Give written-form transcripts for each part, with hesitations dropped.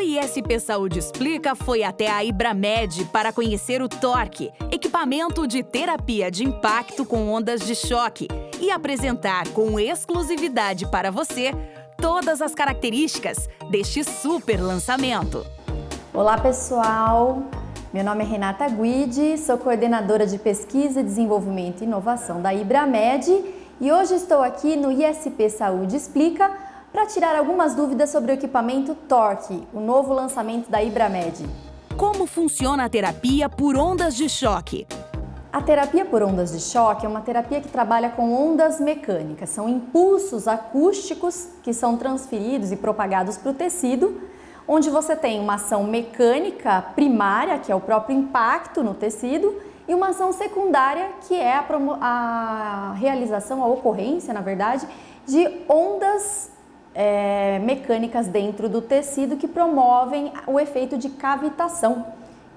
O ISP Saúde Explica foi até a Ibramed para conhecer o TORQ, equipamento de terapia de impacto com ondas de choque, e apresentar com exclusividade para você todas as características deste super lançamento. Olá pessoal, meu nome é Renata Guidi, sou coordenadora de Pesquisa, Desenvolvimento e Inovação da Ibramed e hoje estou aqui no ISP Saúde Explica para tirar algumas dúvidas sobre o equipamento TORQ, o novo lançamento da Ibramed. Como funciona a terapia por ondas de choque? A terapia por ondas de choque é uma terapia que trabalha com ondas mecânicas, são impulsos acústicos que são transferidos e propagados para o tecido, onde você tem uma ação mecânica primária, que é o próprio impacto no tecido, e uma ação secundária, que é a realização, a ocorrência, na verdade, de ondas mecânicas dentro do tecido que promovem o efeito de cavitação,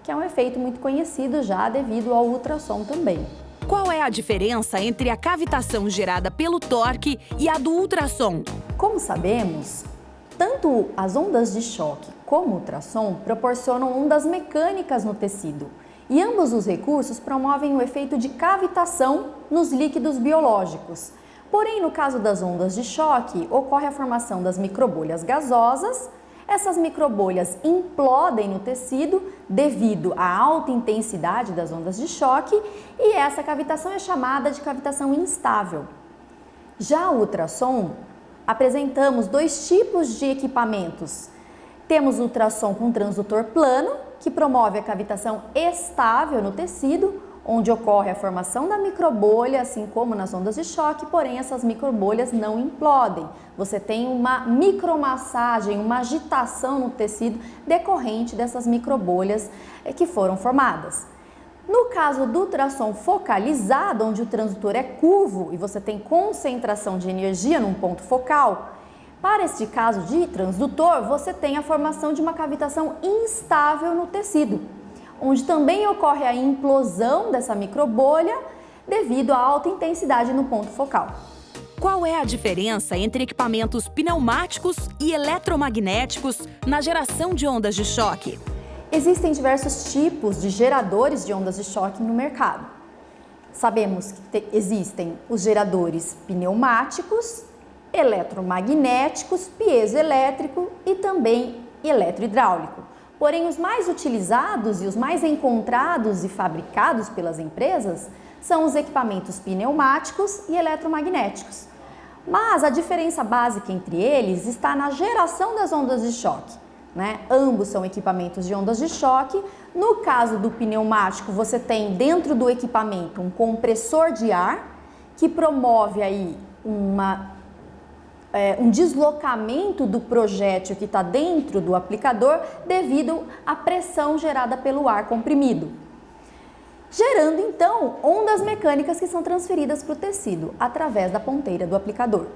que é um efeito muito conhecido já devido ao ultrassom também. Qual é a diferença entre a cavitação gerada pelo TORQ e a do ultrassom? Como sabemos, tanto as ondas de choque como o ultrassom proporcionam ondas mecânicas no tecido e ambos os recursos promovem o efeito de cavitação nos líquidos biológicos. Porém, no caso das ondas de choque, ocorre a formação das microbolhas gasosas. Essas microbolhas implodem no tecido devido à alta intensidade das ondas de choque e essa cavitação é chamada de cavitação instável. Já o ultrassom, apresentamos dois tipos de equipamentos. Temos o ultrassom com transdutor plano, que promove a cavitação estável no tecido, onde ocorre a formação da microbolha, assim como nas ondas de choque, porém essas microbolhas não implodem. Você tem uma micromassagem, uma agitação no tecido decorrente dessas microbolhas que foram formadas. No caso do ultrassom focalizado, onde o transdutor é curvo e você tem concentração de energia num ponto focal, para este caso de transdutor, você tem a formação de uma cavitação instável no tecido, onde também ocorre a implosão dessa microbolha devido à alta intensidade no ponto focal. Qual é a diferença entre equipamentos pneumáticos e eletromagnéticos na geração de ondas de choque? Existem diversos tipos de geradores de ondas de choque no mercado. Sabemos que existem os geradores pneumáticos, eletromagnéticos, piezoelétrico e também eletrohidráulico. Porém, os mais utilizados e os mais encontrados e fabricados pelas empresas são os equipamentos pneumáticos e eletromagnéticos. Mas a diferença básica entre eles está na geração das ondas de choque, né? Ambos são equipamentos de ondas de choque. No caso do pneumático, você tem dentro do equipamento um compressor de ar que promove aí um deslocamento do projétil que está dentro do aplicador devido à pressão gerada pelo ar comprimido, gerando então ondas mecânicas que são transferidas para o tecido através da ponteira do aplicador.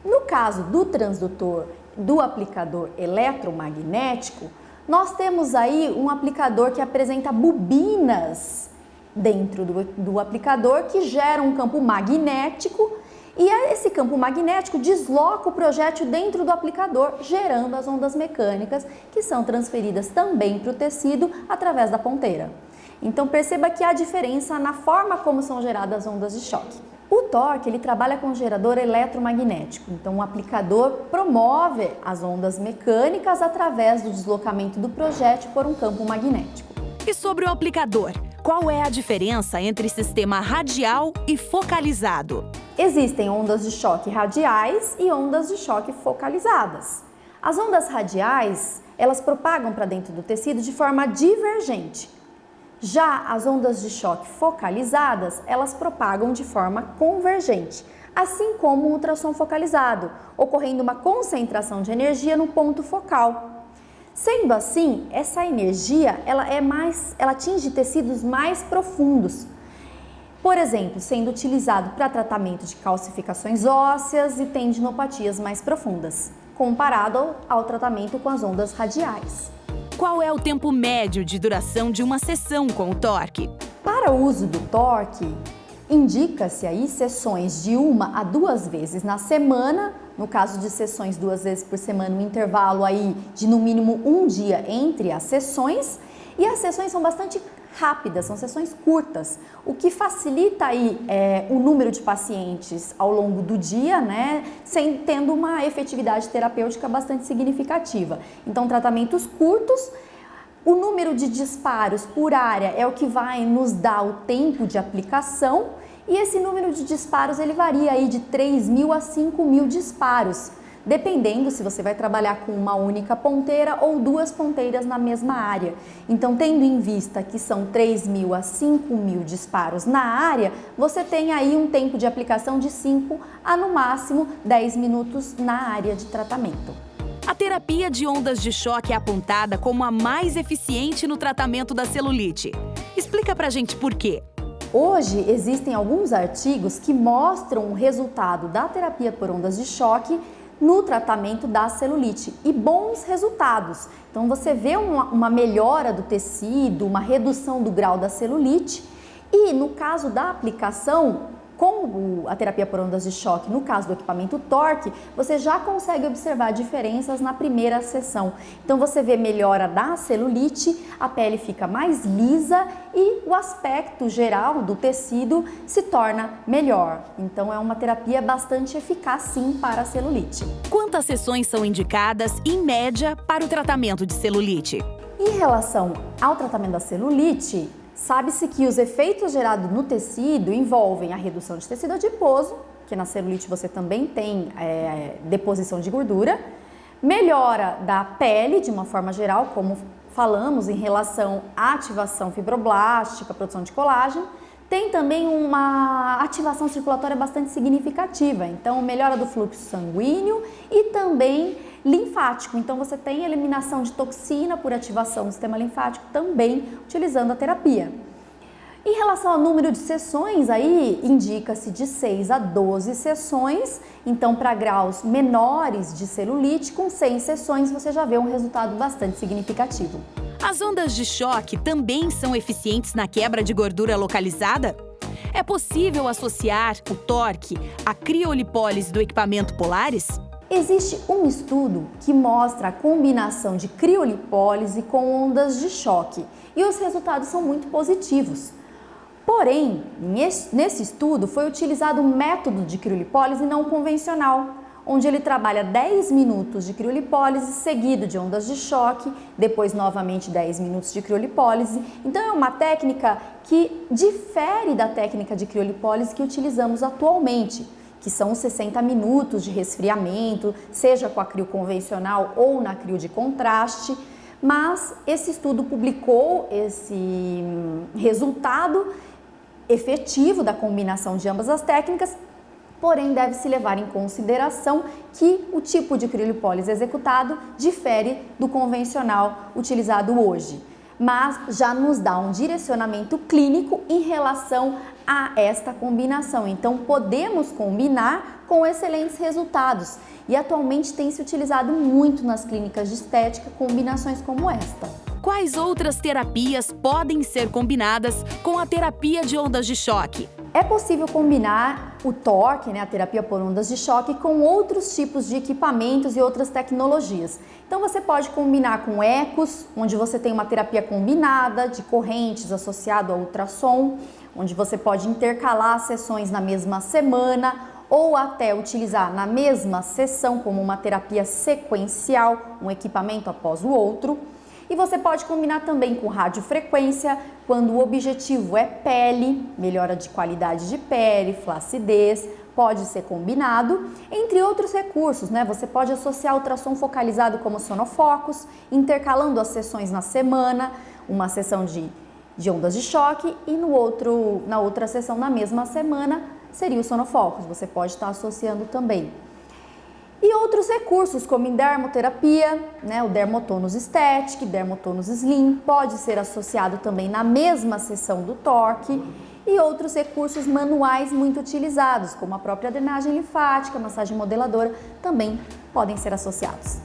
No caso do transdutor do aplicador eletromagnético, nós temos aí um aplicador que apresenta bobinas dentro do aplicador que gera um campo magnético. E esse campo magnético desloca o projétil dentro do aplicador, gerando as ondas mecânicas que são transferidas também para o tecido através da ponteira. Então perceba que há diferença na forma como são geradas as ondas de choque. O TORQ ele trabalha com gerador eletromagnético, então o aplicador promove as ondas mecânicas através do deslocamento do projétil por um campo magnético. E sobre o aplicador, qual é a diferença entre sistema radial e focalizado? Existem ondas de choque radiais e ondas de choque focalizadas. As ondas radiais, elas propagam para dentro do tecido de forma divergente. Já as ondas de choque focalizadas, elas propagam de forma convergente, assim como o ultrassom focalizado, ocorrendo uma concentração de energia no ponto focal. Sendo assim, essa energia ela atinge tecidos mais profundos. Por exemplo, sendo utilizado para tratamento de calcificações ósseas e tendinopatias mais profundas, comparado ao tratamento com as ondas radiais. Qual é o tempo médio de duração de uma sessão com o TORQ? Para o uso do TORQ, indica-se aí sessões de 1 a 2 vezes na semana no caso de sessões 2 vezes por semana, um intervalo aí de no mínimo um dia entre as sessões. E as sessões são bastante rápidas, são sessões curtas, o que facilita aí o número de pacientes ao longo do dia, né, tendo uma efetividade terapêutica bastante significativa. Então, tratamentos curtos. O número de disparos por área é o que vai nos dar o tempo de aplicação, e esse número de disparos ele varia aí de 3.000 a 5.000 disparos, dependendo se você vai trabalhar com uma única ponteira ou 2 ponteiras na mesma área. Então, tendo em vista que são 3.000 a 5.000 disparos na área, você tem aí um tempo de aplicação de 5 a no máximo 10 minutos na área de tratamento. A terapia de ondas de choque é apontada como a mais eficiente no tratamento da celulite. Explica pra gente por quê. Hoje existem alguns artigos que mostram o resultado da terapia por ondas de choque no tratamento da celulite e bons resultados. Então você vê uma melhora do tecido, uma redução do grau da celulite e no caso da aplicação, com a terapia por ondas de choque, no caso do equipamento TORQ, você já consegue observar diferenças na primeira sessão. Então você vê melhora da celulite, a pele fica mais lisa e o aspecto geral do tecido se torna melhor. Então é uma terapia bastante eficaz sim para a celulite. Quantas sessões são indicadas, em média, para o tratamento de celulite? Em relação ao tratamento da celulite, sabe-se que os efeitos gerados no tecido envolvem a redução de tecido adiposo, que na celulite você também tem deposição de gordura, melhora da pele de uma forma geral, como falamos em relação à ativação fibroblástica, produção de colágeno, tem também uma ativação circulatória bastante significativa, então melhora do fluxo sanguíneo e também linfático. Então você tem eliminação de toxina por ativação do sistema linfático também utilizando a terapia. Em relação ao número de sessões, aí indica-se de 6 a 12 sessões, então para graus menores de celulite, com 100 sessões você já vê um resultado bastante significativo. As ondas de choque também são eficientes na quebra de gordura localizada? É possível associar o TORQ à criolipólise do equipamento Polaris? Existe um estudo que mostra a combinação de criolipólise com ondas de choque e os resultados são muito positivos. Porém, nesse estudo foi utilizado um método de criolipólise não convencional, onde ele trabalha 10 minutos de criolipólise seguido de ondas de choque, depois novamente 10 minutos de criolipólise. Então é uma técnica que difere da técnica de criolipólise que utilizamos atualmente, que são os 60 minutos de resfriamento, seja com a crio convencional ou na crio de contraste, mas esse estudo publicou esse resultado efetivo da combinação de ambas as técnicas, porém deve-se levar em consideração que o tipo de criolipólise executado difere do convencional utilizado hoje, mas já nos dá um direcionamento clínico em relação a esta combinação. Então podemos combinar com excelentes resultados e atualmente tem se utilizado muito nas clínicas de estética combinações como esta. Quais outras terapias podem ser combinadas com a terapia de ondas de choque? É possível combinar o TORQ, a terapia por ondas de choque, com outros tipos de equipamentos e outras tecnologias. Então você pode combinar com ecos, onde você tem uma terapia combinada de correntes associado ao ultrassom, onde você pode intercalar as sessões na mesma semana ou até utilizar na mesma sessão como uma terapia sequencial, um equipamento após o outro. E você pode combinar também com radiofrequência, quando o objetivo é pele, melhora de qualidade de pele, flacidez, pode ser combinado, entre outros recursos, Você pode associar ultrassom focalizado como sonofocos, intercalando as sessões na semana, uma sessão de ondas de choque e na outra sessão na mesma semana seria o sonofocos, você pode estar associando também. E outros recursos, como em dermoterapia, o dermotonus estético, dermotonus slim, pode ser associado também na mesma sessão do TORQ, e outros recursos manuais muito utilizados, como a própria drenagem linfática, massagem modeladora, também podem ser associados.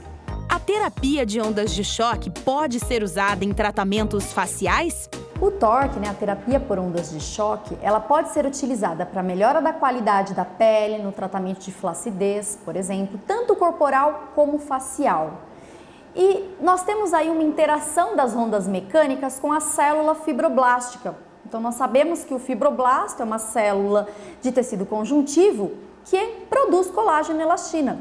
A terapia de ondas de choque pode ser usada em tratamentos faciais? O torque, a terapia por ondas de choque, ela pode ser utilizada para melhora da qualidade da pele, no tratamento de flacidez, por exemplo, tanto corporal como facial. E nós temos aí uma interação das ondas mecânicas com a célula fibroblástica. Então nós sabemos que o fibroblasto é uma célula de tecido conjuntivo que produz colágeno e elastina.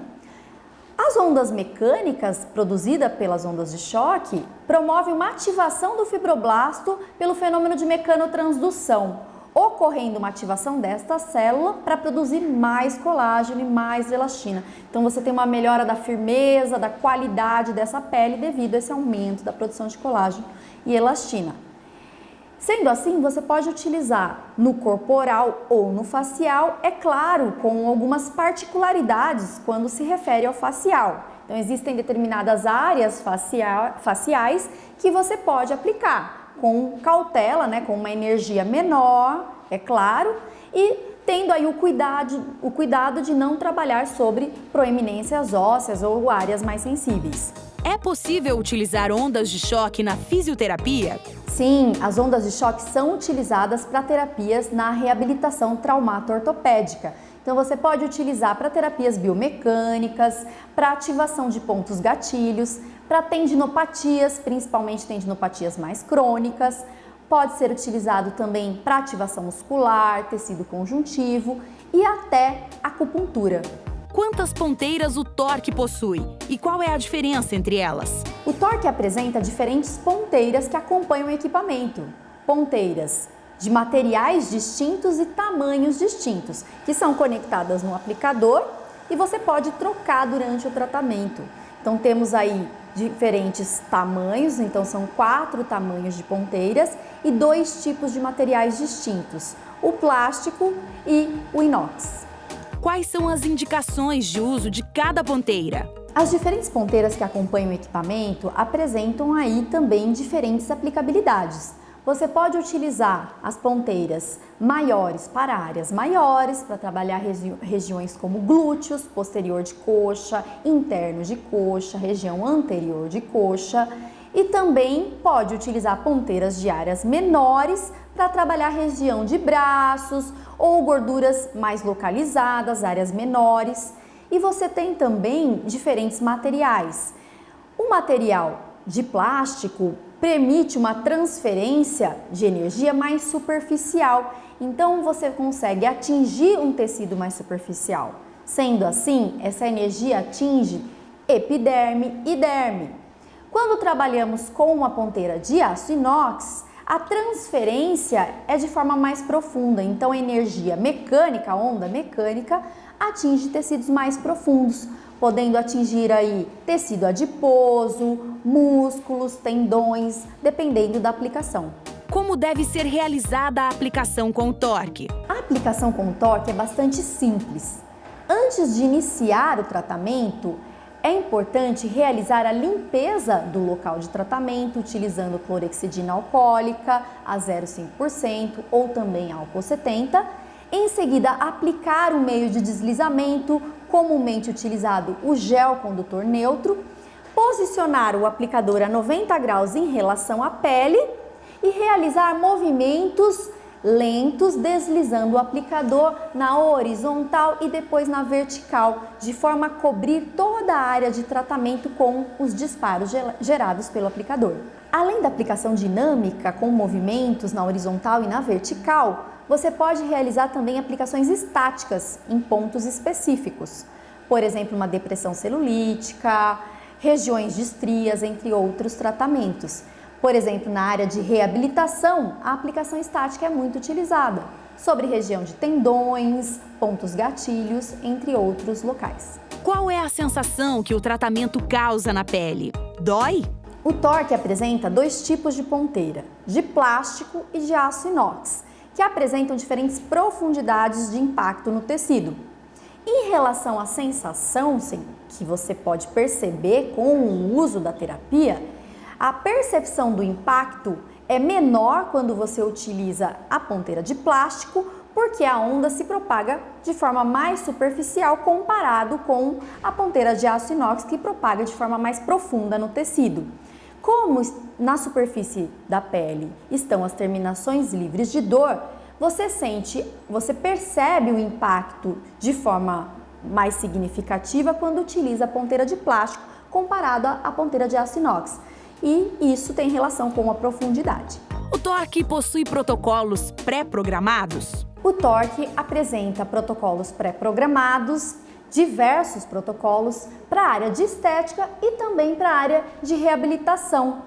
As ondas mecânicas produzidas pelas ondas de choque promovem uma ativação do fibroblasto pelo fenômeno de mecanotransdução, ocorrendo uma ativação desta célula para produzir mais colágeno e mais elastina. Então você tem uma melhora da firmeza, da qualidade dessa pele devido a esse aumento da produção de colágeno e elastina. Sendo assim, você pode utilizar no corporal ou no facial, é claro, com algumas particularidades quando se refere ao facial. Então, existem determinadas áreas faciais que você pode aplicar com cautela, com uma energia menor, é claro, e tendo aí o cuidado de não trabalhar sobre proeminências ósseas ou áreas mais sensíveis. É possível utilizar ondas de choque na fisioterapia? Sim, as ondas de choque são utilizadas para terapias na reabilitação traumato-ortopédica. Então você pode utilizar para terapias biomecânicas, para ativação de pontos gatilhos, para tendinopatias, principalmente tendinopatias mais crônicas. Pode ser utilizado também para ativação muscular, tecido conjuntivo e até acupuntura. Quantas ponteiras o torque possui e qual é a diferença entre elas? O torque apresenta diferentes ponteiras que acompanham o equipamento. Ponteiras de materiais distintos e tamanhos distintos, que são conectadas no aplicador e você pode trocar durante o tratamento. Então temos aí diferentes tamanhos, então são 4 tamanhos de ponteiras e 2 tipos de materiais distintos, o plástico e o inox. Quais são as indicações de uso de cada ponteira? As diferentes ponteiras que acompanham o equipamento apresentam aí também diferentes aplicabilidades. Você pode utilizar as ponteiras maiores para áreas maiores, para trabalhar regiões como glúteos, posterior de coxa, interno de coxa, região anterior de coxa. E também pode utilizar ponteiras de áreas menores para trabalhar região de braços ou gorduras mais localizadas, áreas menores. E você tem também diferentes materiais. O material de plástico permite uma transferência de energia mais superficial, então você consegue atingir um tecido mais superficial. Sendo assim, essa energia atinge epiderme e derme. Quando trabalhamos com uma ponteira de aço inox, a transferência é de forma mais profunda, então a energia mecânica, a onda mecânica, atinge tecidos mais profundos, podendo atingir aí tecido adiposo, músculos, tendões, dependendo da aplicação. Como deve ser realizada a aplicação com o torque? A aplicação com o torque é bastante simples. Antes de iniciar o tratamento, é importante realizar a limpeza do local de tratamento utilizando clorexidina alcoólica a 0,5% ou também álcool 70%. Em seguida, aplicar o meio de deslizamento, comumente utilizado o gel condutor neutro, posicionar o aplicador a 90 graus em relação à pele e realizar movimentos lentos, deslizando o aplicador na horizontal e depois na vertical, de forma a cobrir toda a área de tratamento com os disparos gerados pelo aplicador. Além da aplicação dinâmica com movimentos na horizontal e na vertical, você pode realizar também aplicações estáticas em pontos específicos, por exemplo, uma depressão celulítica, regiões de estrias, entre outros tratamentos. Por exemplo, na área de reabilitação, a aplicação estática é muito utilizada, sobre região de tendões, pontos gatilhos, entre outros locais. Qual é a sensação que o tratamento causa na pele? Dói? O torque apresenta 2 tipos de ponteira, de plástico e de aço inox, que apresentam diferentes profundidades de impacto no tecido. Em relação à sensação que você pode perceber com o uso da terapia, a percepção do impacto é menor quando você utiliza a ponteira de plástico, porque a onda se propaga de forma mais superficial comparado com a ponteira de aço inox, que propaga de forma mais profunda no tecido. Como na superfície da pele estão as terminações livres de dor, você percebe o impacto de forma mais significativa quando utiliza a ponteira de plástico comparado à ponteira de aço inox. E isso tem relação com a profundidade. O Torque possui protocolos pré-programados? O Torque apresenta protocolos pré-programados, diversos protocolos para a área de estética e também para a área de reabilitação,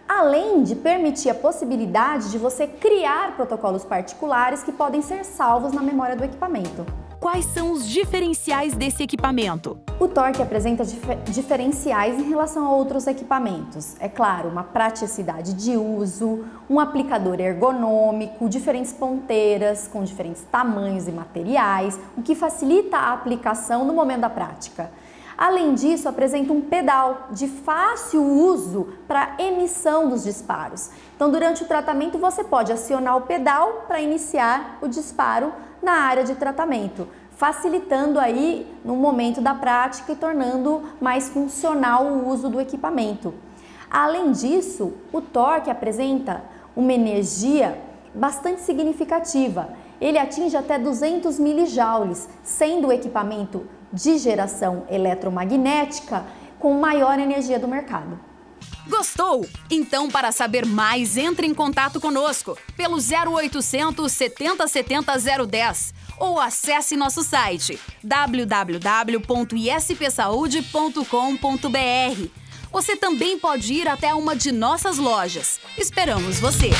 além de permitir a possibilidade de você criar protocolos particulares que podem ser salvos na memória do equipamento. Quais são os diferenciais desse equipamento? O Torque apresenta diferenciais em relação a outros equipamentos. É claro, uma praticidade de uso, um aplicador ergonômico, diferentes ponteiras com diferentes tamanhos e materiais, o que facilita a aplicação no momento da prática. Além disso, apresenta um pedal de fácil uso para emissão dos disparos. Então, durante o tratamento, você pode acionar o pedal para iniciar o disparo na área de tratamento, facilitando aí no momento da prática e tornando mais funcional o uso do equipamento. Além disso, o Torque apresenta uma energia bastante significativa. Ele atinge até 200 milijoules, sendo o equipamento de geração eletromagnética com maior energia do mercado. Gostou? Então, para saber mais, entre em contato conosco pelo 0800 70 70 010 ou acesse nosso site www.ispsaude.com.br. Você também pode ir até uma de nossas lojas. Esperamos você!